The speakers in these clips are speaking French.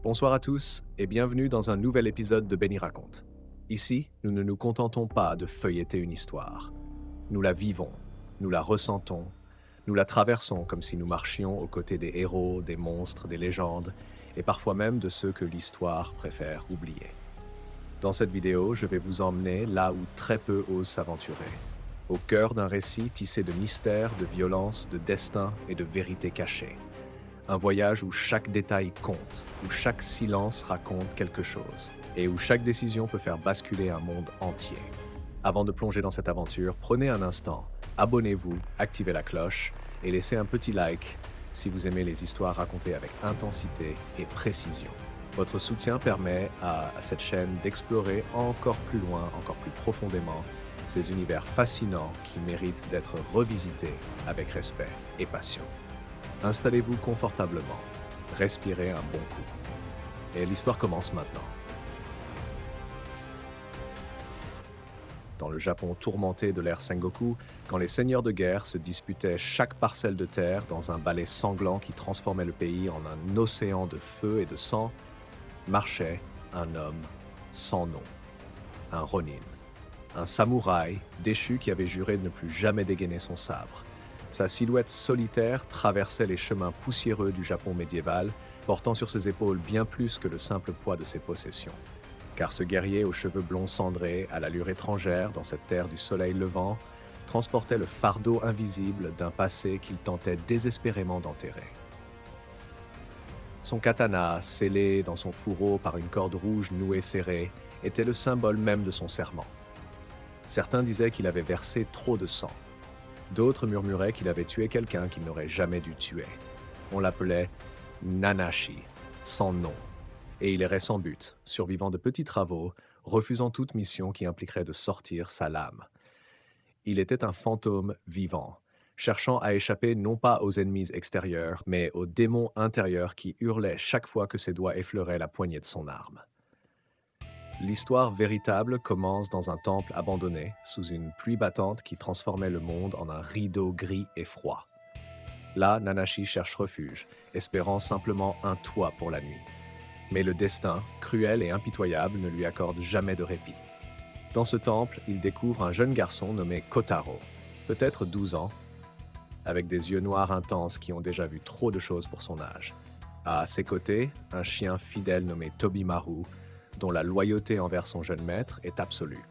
Bonsoir à tous et bienvenue dans un nouvel épisode de Benny Raconte. Ici, nous ne nous contentons pas de feuilleter une histoire. Nous la vivons, nous la ressentons, nous la traversons comme si nous marchions aux côtés des héros, des monstres, des légendes et parfois même de ceux que l'histoire préfère oublier. Dans cette vidéo, je vais vous emmener là où très peu osent s'aventurer. Au cœur d'un récit tissé de mystères, de violence, de destin et de vérités cachées. Un voyage où chaque détail compte, où chaque silence raconte quelque chose, et où chaque décision peut faire basculer un monde entier. Avant de plonger dans cette aventure, prenez un instant, abonnez-vous, activez la cloche et laissez un petit like si vous aimez les histoires racontées avec intensité et précision. Votre soutien permet à cette chaîne d'explorer encore plus loin, encore plus profondément, ces univers fascinants qui méritent d'être revisités avec respect et passion. Installez-vous confortablement, respirez un bon coup. Et l'histoire commence maintenant. Dans le Japon tourmenté de l'ère Sengoku, quand les seigneurs de guerre se disputaient chaque parcelle de terre dans un balai sanglant qui transformait le pays en un océan de feu et de sang, marchait un homme sans nom, un Ronin, un samouraï déchu qui avait juré de ne plus jamais dégainer son sabre. Sa silhouette solitaire traversait les chemins poussiéreux du Japon médiéval, portant sur ses épaules bien plus que le simple poids de ses possessions. Car ce guerrier aux cheveux blonds cendrés, à l'allure étrangère dans cette terre du soleil levant, transportait le fardeau invisible d'un passé qu'il tentait désespérément d'enterrer. Son katana, scellé dans son fourreau par une corde rouge nouée serrée, était le symbole même de son serment. Certains disaient qu'il avait versé trop de sang. D'autres murmuraient qu'il avait tué quelqu'un qu'il n'aurait jamais dû tuer. On l'appelait Nanashi, sans nom, et il errait sans but, survivant de petits travaux, refusant toute mission qui impliquerait de sortir sa lame. Il était un fantôme vivant, cherchant à échapper non pas aux ennemis extérieurs, mais aux démons intérieurs qui hurlaient chaque fois que ses doigts effleuraient la poignée de son arme. L'histoire véritable commence dans un temple abandonné, sous une pluie battante qui transformait le monde en un rideau gris et froid. Là, Nanashi cherche refuge, espérant simplement un toit pour la nuit. Mais le destin, cruel et impitoyable, ne lui accorde jamais de répit. Dans ce temple, il découvre un jeune garçon nommé Kotaro, peut-être 12 ans, avec des yeux noirs intenses qui ont déjà vu trop de choses pour son âge. À ses côtés, un chien fidèle nommé Tobimaru, dont la loyauté envers son jeune maître est absolue.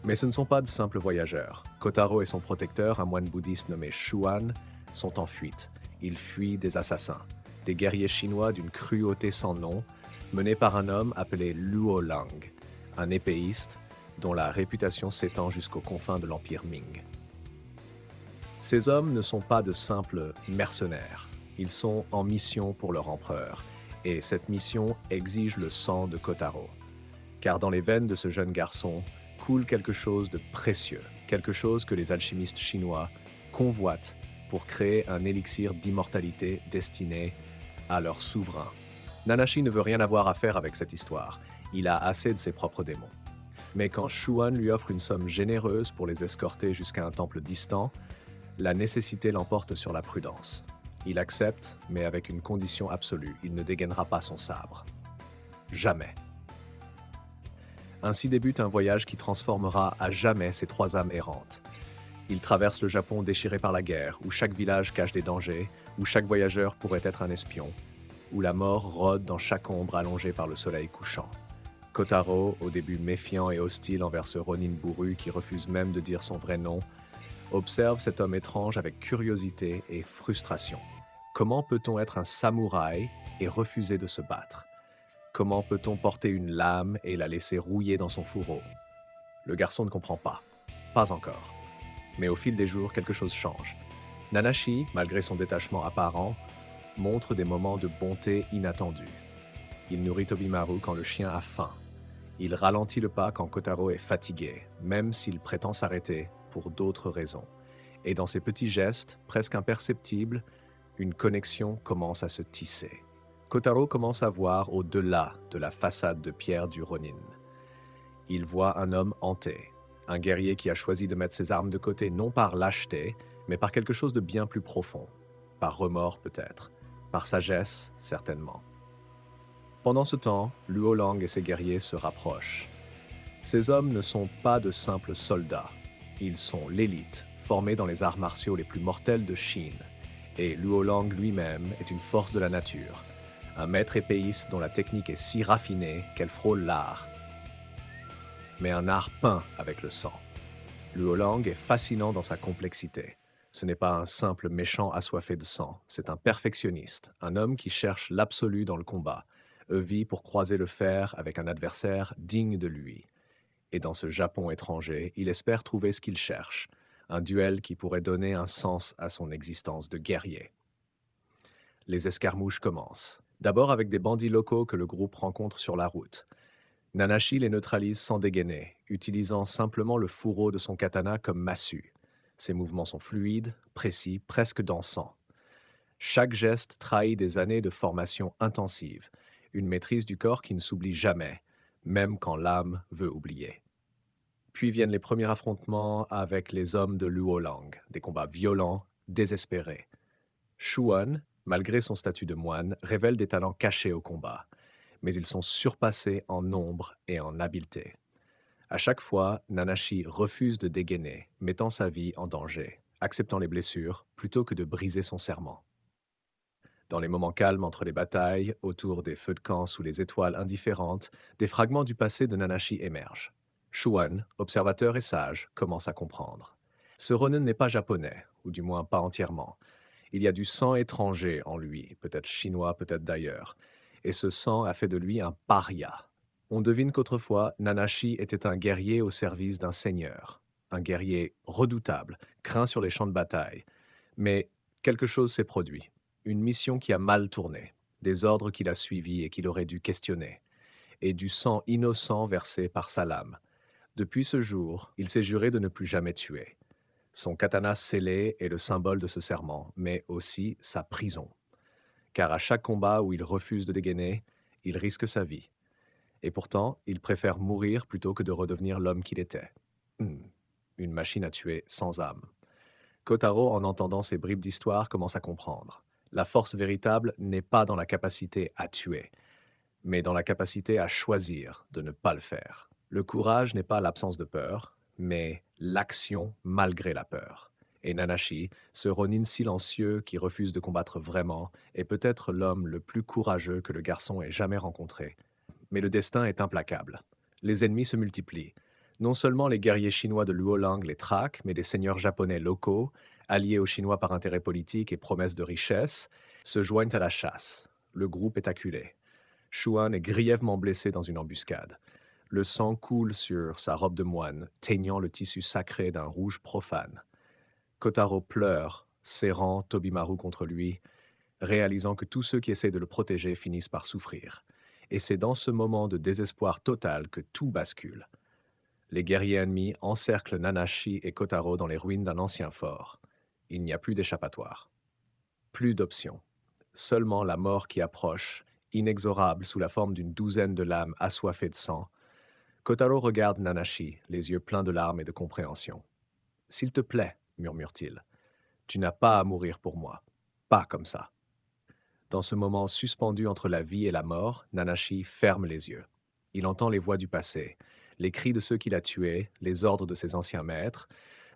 Mais ce ne sont pas de simples voyageurs. Kotaro et son protecteur, un moine bouddhiste nommé Shuan, sont en fuite. Ils fuient des assassins, des guerriers chinois d'une cruauté sans nom, menés par un homme appelé Luo Lang, un épéiste dont la réputation s'étend jusqu'aux confins de l'Empire Ming. Ces hommes ne sont pas de simples mercenaires. Ils sont en mission pour leur empereur, et cette mission exige le sang de Kotaro. Car dans les veines de ce jeune garçon coule quelque chose de précieux, quelque chose que les alchimistes chinois convoitent pour créer un élixir d'immortalité destiné à leur souverain. Nanashi ne veut rien avoir à faire avec cette histoire. Il a assez de ses propres démons. Mais quand Shuan lui offre une somme généreuse pour les escorter jusqu'à un temple distant, la nécessité l'emporte sur la prudence. Il accepte, mais avec une condition absolue, il ne dégainera pas son sabre. Jamais. Ainsi débute un voyage qui transformera à jamais ces trois âmes errantes. Ils traversent le Japon déchiré par la guerre, où chaque village cache des dangers, où chaque voyageur pourrait être un espion, où la mort rôde dans chaque ombre allongée par le soleil couchant. Kotaro, au début méfiant et hostile envers ce Ronin bourru qui refuse même de dire son vrai nom, observe cet homme étrange avec curiosité et frustration. Comment peut-on être un samouraï et refuser de se battre? Comment peut-on porter une lame et la laisser rouiller dans son fourreau? Le garçon ne comprend pas. Pas encore. Mais au fil des jours, quelque chose change. Nanashi, malgré son détachement apparent, montre des moments de bonté inattendus. Il nourrit Tobimaru quand le chien a faim. Il ralentit le pas quand Kotaro est fatigué, même s'il prétend s'arrêter pour d'autres raisons. Et dans ces petits gestes, presque imperceptibles, une connexion commence à se tisser. Kotaro commence à voir au-delà de la façade de pierre du Ronin. Il voit un homme hanté, un guerrier qui a choisi de mettre ses armes de côté non par lâcheté, mais par quelque chose de bien plus profond. Par remords peut-être, par sagesse certainement. Pendant ce temps, Luo Lang et ses guerriers se rapprochent. Ces hommes ne sont pas de simples soldats. Ils sont l'élite, formée dans les arts martiaux les plus mortels de Chine. Et Luo Lang lui-même est une force de la nature, un maître épéiste dont la technique est si raffinée qu'elle frôle l'art. Mais un art peint avec le sang. Luo Lang est fascinant dans sa complexité. Ce n'est pas un simple méchant assoiffé de sang, c'est un perfectionniste, un homme qui cherche l'absolu dans le combat, vit pour croiser le fer avec un adversaire digne de lui. Et dans ce Japon étranger, il espère trouver ce qu'il cherche, un duel qui pourrait donner un sens à son existence de guerrier. Les escarmouches commencent. D'abord avec des bandits locaux que le groupe rencontre sur la route. Nanashi les neutralise sans dégainer, utilisant simplement le fourreau de son katana comme massue. Ses mouvements sont fluides, précis, presque dansants. Chaque geste trahit des années de formation intensive, une maîtrise du corps qui ne s'oublie jamais, même quand l'âme veut oublier. Puis viennent les premiers affrontements avec les hommes de Luo Lang, des combats violents, désespérés. Shuan, malgré son statut de moine, révèle des talents cachés au combat, mais ils sont surpassés en nombre et en habileté. À chaque fois, Nanashi refuse de dégainer, mettant sa vie en danger, acceptant les blessures plutôt que de briser son serment. Dans les moments calmes entre les batailles, autour des feux de camp sous les étoiles indifférentes, des fragments du passé de Nanashi émergent. Shuan, observateur et sage, commence à comprendre. Ce Ronin n'est pas japonais, ou du moins pas entièrement. Il y a du sang étranger en lui, peut-être chinois, peut-être d'ailleurs, et ce sang a fait de lui un paria. On devine qu'autrefois, Nanashi était un guerrier au service d'un seigneur, un guerrier redoutable, craint sur les champs de bataille. Mais quelque chose s'est produit, une mission qui a mal tourné, des ordres qu'il a suivis et qu'il aurait dû questionner, et du sang innocent versé par sa lame. Depuis ce jour, il s'est juré de ne plus jamais tuer. Son katana scellé est le symbole de ce serment, mais aussi sa prison. Car à chaque combat où il refuse de dégainer, il risque sa vie. Et pourtant, il préfère mourir plutôt que de redevenir l'homme qu'il était. Une machine à tuer sans âme. Kotaro, en entendant ces bribes d'histoire, commence à comprendre. La force véritable n'est pas dans la capacité à tuer, mais dans la capacité à choisir de ne pas le faire. Le courage n'est pas l'absence de peur, mais l'action malgré la peur. Et Nanashi, ce Ronin silencieux qui refuse de combattre vraiment, est peut-être l'homme le plus courageux que le garçon ait jamais rencontré. Mais le destin est implacable. Les ennemis se multiplient. Non seulement les guerriers chinois de Luo Lang les traquent, mais des seigneurs japonais locaux, alliés aux Chinois par intérêt politique et promesses de richesse, se joignent à la chasse. Le groupe est acculé. Shuan est grièvement blessé dans une embuscade. Le sang coule sur sa robe de moine, teignant le tissu sacré d'un rouge profane. Kotaro pleure, serrant Tobimaru contre lui, réalisant que tous ceux qui essaient de le protéger finissent par souffrir. Et c'est dans ce moment de désespoir total que tout bascule. Les guerriers ennemis encerclent Nanashi et Kotaro dans les ruines d'un ancien fort. Il n'y a plus d'échappatoire. Plus d'options. Seulement la mort qui approche, inexorable sous la forme d'une douzaine de lames assoiffées de sang. Kotaro regarde Nanashi, les yeux pleins de larmes et de compréhension. « S'il te plaît, murmure-t-il, tu n'as pas à mourir pour moi. Pas comme ça. » Dans ce moment suspendu entre la vie et la mort, Nanashi ferme les yeux. Il entend les voix du passé, les cris de ceux qu'il a tués, les ordres de ses anciens maîtres,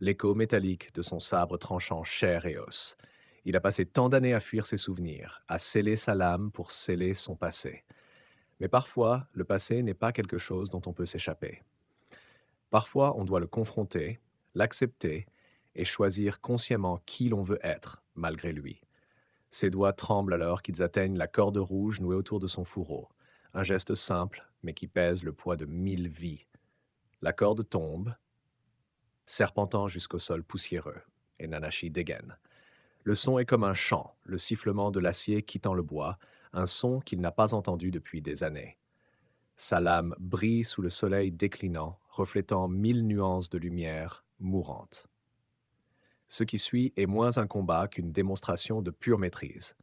l'écho métallique de son sabre tranchant chair et os. Il a passé tant d'années à fuir ses souvenirs, à sceller sa lame pour sceller son passé. Mais parfois, le passé n'est pas quelque chose dont on peut s'échapper. Parfois, on doit le confronter, l'accepter et choisir consciemment qui l'on veut être, malgré lui. Ses doigts tremblent alors qu'ils atteignent la corde rouge nouée autour de son fourreau. Un geste simple, mais qui pèse le poids de 1000 vies. La corde tombe, serpentant jusqu'au sol poussiéreux, et Nanashi dégaine. Le son est comme un chant, le sifflement de l'acier quittant le bois, un son qu'il n'a pas entendu depuis des années. Sa lame brille sous le soleil déclinant, reflétant 1000 nuances de lumière mourante. Ce qui suit est moins un combat qu'une démonstration de pure maîtrise.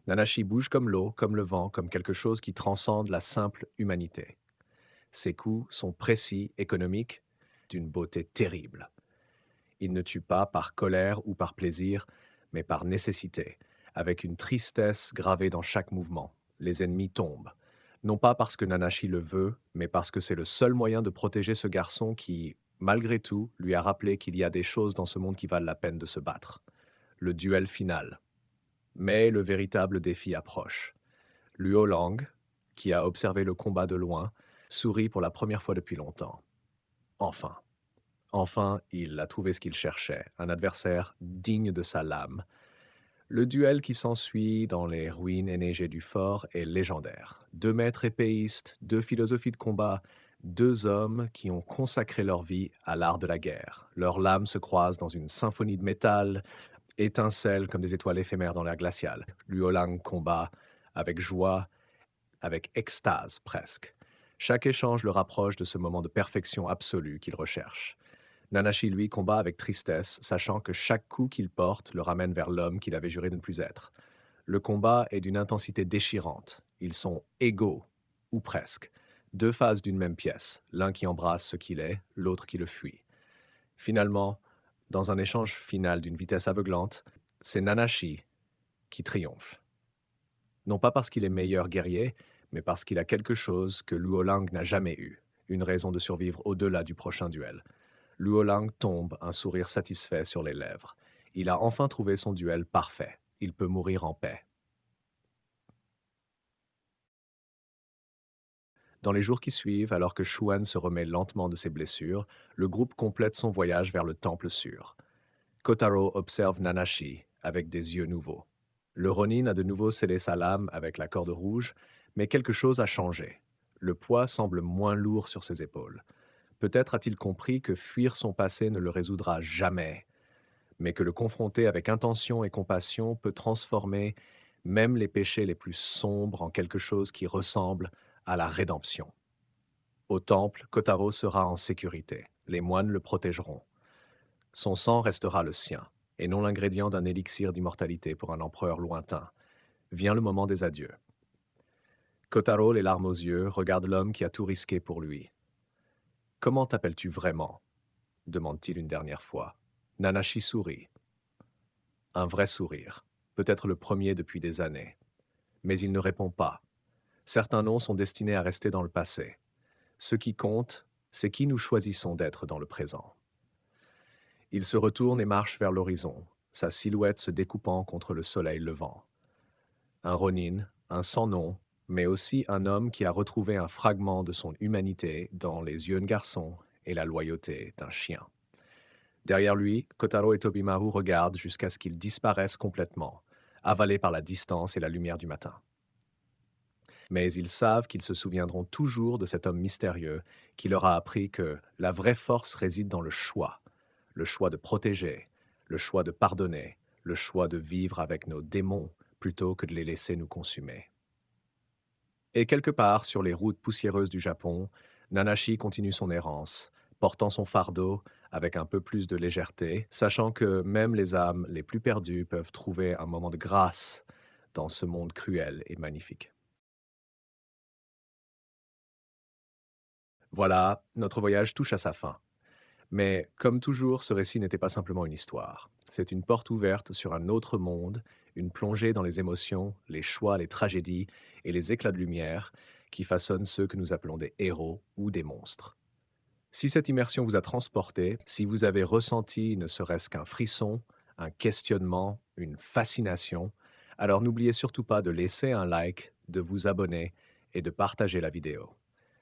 Nanashi bouge comme l'eau, comme le vent, comme quelque chose qui transcende la simple humanité. Ses coups sont précis, économiques, d'une beauté terrible. Il ne tue pas par colère ou par plaisir, mais par nécessité, avec une tristesse gravée dans chaque mouvement. Les ennemis tombent. Non pas parce que Nanashi le veut, mais parce que c'est le seul moyen de protéger ce garçon qui, malgré tout, lui a rappelé qu'il y a des choses dans ce monde qui valent la peine de se battre. Le duel final. Mais le véritable défi approche. Luo Lang, qui a observé le combat de loin, sourit pour la première fois depuis longtemps. Enfin. Enfin, il a trouvé ce qu'il cherchait, un adversaire digne de sa lame. Le duel qui s'ensuit dans les ruines enneigées du fort est légendaire. Deux maîtres épéistes, deux philosophies de combat, deux hommes qui ont consacré leur vie à l'art de la guerre. Leurs lames se croisent dans une symphonie de métal, étincellent comme des étoiles éphémères dans l'air glacial. Luo Lang combat avec joie, avec extase presque. Chaque échange le rapproche de ce moment de perfection absolue qu'il recherche. Nanashi, lui, combat avec tristesse, sachant que chaque coup qu'il porte le ramène vers l'homme qu'il avait juré de ne plus être. Le combat est d'une intensité déchirante. Ils sont égaux, ou presque. Deux faces d'une même pièce, l'un qui embrasse ce qu'il est, l'autre qui le fuit. Finalement, dans un échange final d'une vitesse aveuglante, c'est Nanashi qui triomphe. Non pas parce qu'il est meilleur guerrier, mais parce qu'il a quelque chose que Luo Lang n'a jamais eu, une raison de survivre au-delà du prochain duel. Luo Lang tombe, un sourire satisfait sur les lèvres. Il a enfin trouvé son duel parfait. Il peut mourir en paix. Dans les jours qui suivent, alors que Shuan se remet lentement de ses blessures, le groupe complète son voyage vers le temple sûr. Kotaro observe Nanashi avec des yeux nouveaux. Le Ronin a de nouveau scellé sa lame avec la corde rouge, mais quelque chose a changé. Le poids semble moins lourd sur ses épaules. Peut-être a-t-il compris que fuir son passé ne le résoudra jamais, mais que le confronter avec intention et compassion peut transformer même les péchés les plus sombres en quelque chose qui ressemble à la rédemption. Au temple, Kotaro sera en sécurité. Les moines le protégeront. Son sang restera le sien, et non l'ingrédient d'un élixir d'immortalité pour un empereur lointain. Vient le moment des adieux. Kotaro, les larmes aux yeux, regarde l'homme qui a tout risqué pour lui. « Comment t'appelles-tu vraiment » demande-t-il une dernière fois. Nanashi sourit. Un vrai sourire, peut-être le premier depuis des années. Mais il ne répond pas. Certains noms sont destinés à rester dans le passé. Ce qui compte, c'est qui nous choisissons d'être dans le présent. Il se retourne et marche vers l'horizon, sa silhouette se découpant contre le soleil levant. Un Ronin, un sans nom, mais aussi un homme qui a retrouvé un fragment de son humanité dans les yeux d'un garçon et la loyauté d'un chien. Derrière lui, Kotaro et Tobimaru regardent jusqu'à ce qu'ils disparaissent complètement, avalés par la distance et la lumière du matin. Mais ils savent qu'ils se souviendront toujours de cet homme mystérieux qui leur a appris que la vraie force réside dans le choix de protéger, le choix de pardonner, le choix de vivre avec nos démons plutôt que de les laisser nous consumer. Et quelque part sur les routes poussiéreuses du Japon, Nanashi continue son errance, portant son fardeau avec un peu plus de légèreté, sachant que même les âmes les plus perdues peuvent trouver un moment de grâce dans ce monde cruel et magnifique. Voilà, notre voyage touche à sa fin. Mais comme toujours, ce récit n'était pas simplement une histoire. C'est une porte ouverte sur un autre monde, une plongée dans les émotions, les choix, les tragédies et les éclats de lumière qui façonnent ceux que nous appelons des héros ou des monstres. Si cette immersion vous a transporté, si vous avez ressenti ne serait-ce qu'un frisson, un questionnement, une fascination, alors n'oubliez surtout pas de laisser un like, de vous abonner et de partager la vidéo.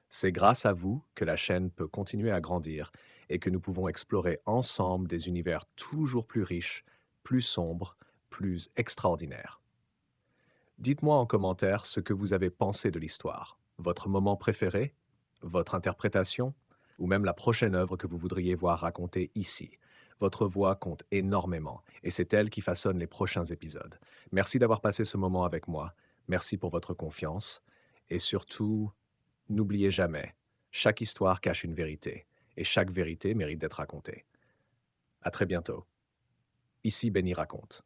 C'est grâce à vous que la chaîne peut continuer à grandir et que nous pouvons explorer ensemble des univers toujours plus riches, plus sombres, plus extraordinaires. Dites-moi en commentaire ce que vous avez pensé de l'histoire, votre moment préféré, votre interprétation, ou même la prochaine œuvre que vous voudriez voir racontée ici. Votre voix compte énormément, et c'est elle qui façonne les prochains épisodes. Merci d'avoir passé ce moment avec moi, merci pour votre confiance, et surtout, n'oubliez jamais, chaque histoire cache une vérité, et chaque vérité mérite d'être racontée. À très bientôt. Ici Benny raconte.